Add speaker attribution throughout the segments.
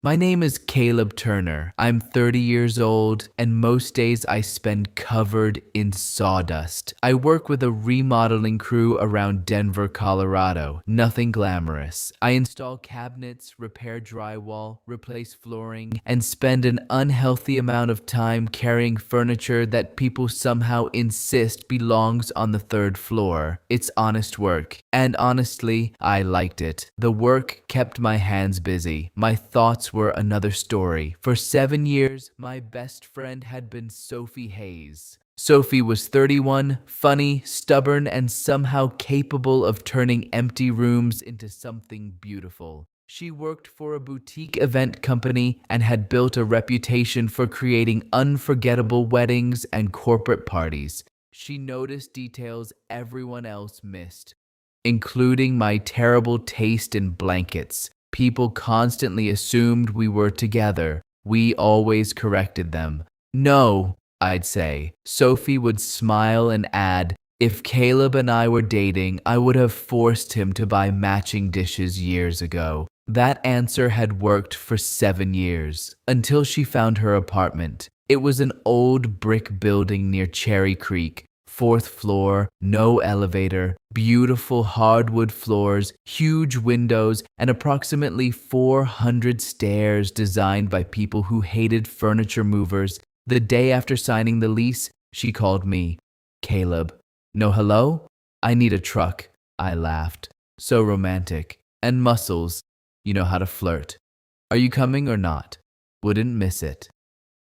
Speaker 1: My name is Caleb Turner. I'm 30 years old, and most days I spend covered in sawdust. I work with a remodeling crew around Denver, Colorado. Nothing glamorous. I install cabinets, repair drywall, replace flooring, and spend an unhealthy amount of time carrying furniture that people somehow insist belongs on the third floor. It's honest work, and honestly, I liked it. The work kept my hands busy. My thoughts were another story. For 7 years, my best friend had been Sophie Hayes. Sophie was 31, funny, stubborn, and somehow capable of turning empty rooms into something beautiful. She worked for a boutique event company and had built a reputation for creating unforgettable weddings and corporate parties. She noticed details everyone else missed, including my terrible taste in blankets. People constantly assumed we were together. We always corrected them. No, I'd say. Sophie would smile and add, if Caleb and I were dating, I would have forced him to buy matching dishes years ago. That answer had worked for 7 years, until she found her apartment. It was an old brick building near Cherry Creek. Fourth floor, no elevator, beautiful hardwood floors, huge windows, and approximately 400 stairs designed by people who hated furniture movers. The day after signing the lease, she called me. Caleb. No hello? I need a truck. I laughed. So romantic. And muscles. You know how to flirt. Are you coming or not? Wouldn't miss it.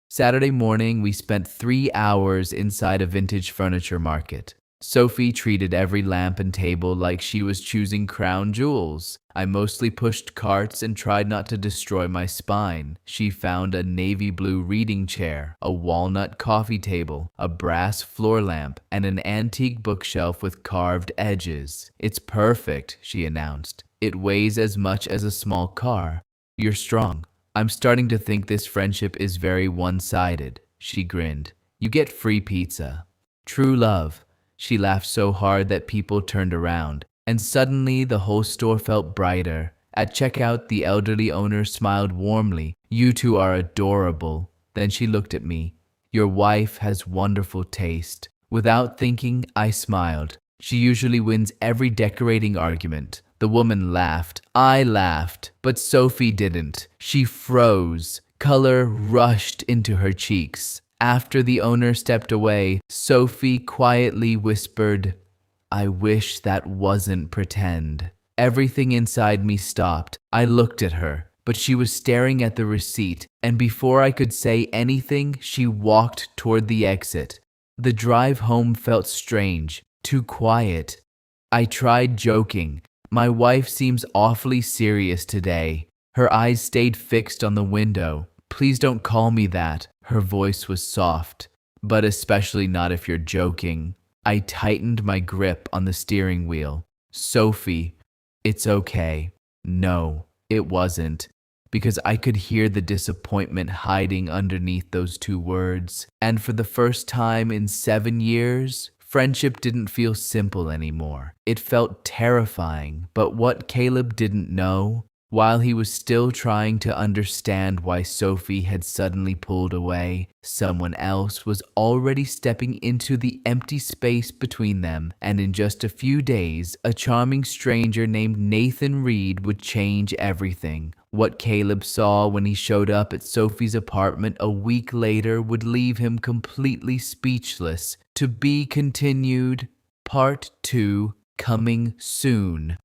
Speaker 1: Saturday morning, we spent 3 hours inside a vintage furniture market. Sophie treated every lamp and table like she was choosing crown jewels. I mostly pushed carts and tried not to destroy my spine. She found a navy blue reading chair, a walnut coffee table, a brass floor lamp, and an antique bookshelf with carved edges. It's perfect, she announced. It weighs as much as a small car. You're strong. I'm starting to think this friendship is very one-sided, she grinned. You get free pizza. True love. She laughed so hard that people turned around, and suddenly the whole store felt brighter. At checkout, the elderly owner smiled warmly. You two are adorable. Then she looked at me. Your wife has wonderful taste. Without thinking, I smiled. She usually wins every decorating argument. The woman laughed. I laughed, but Sophie didn't. She froze. Color rushed into her cheeks. After the owner stepped away, Sophie quietly whispered, I wish that wasn't pretend. Everything inside me stopped. I looked at her, but she was staring at the receipt, and before I could say anything, she walked toward the exit. The drive home felt strange, too quiet. I tried joking. My wife seems awfully serious today. Her eyes stayed fixed on the window. Please don't call me that. Her voice was soft, but especially not if you're joking. I tightened my grip on the steering wheel. Sophie, it's okay. No, it wasn't, because I could hear the disappointment hiding underneath those 2 words. And for the first time in 7 years, friendship didn't feel simple anymore. It felt terrifying, but what Caleb didn't know, while he was still trying to understand why Sophie had suddenly pulled away, someone else was already stepping into the empty space between them, and in just a few days, a charming stranger named Nathan Reed would change everything. What Caleb saw when he showed up at Sophie's apartment a week later would leave him completely speechless. To be continued. Part 2, coming soon.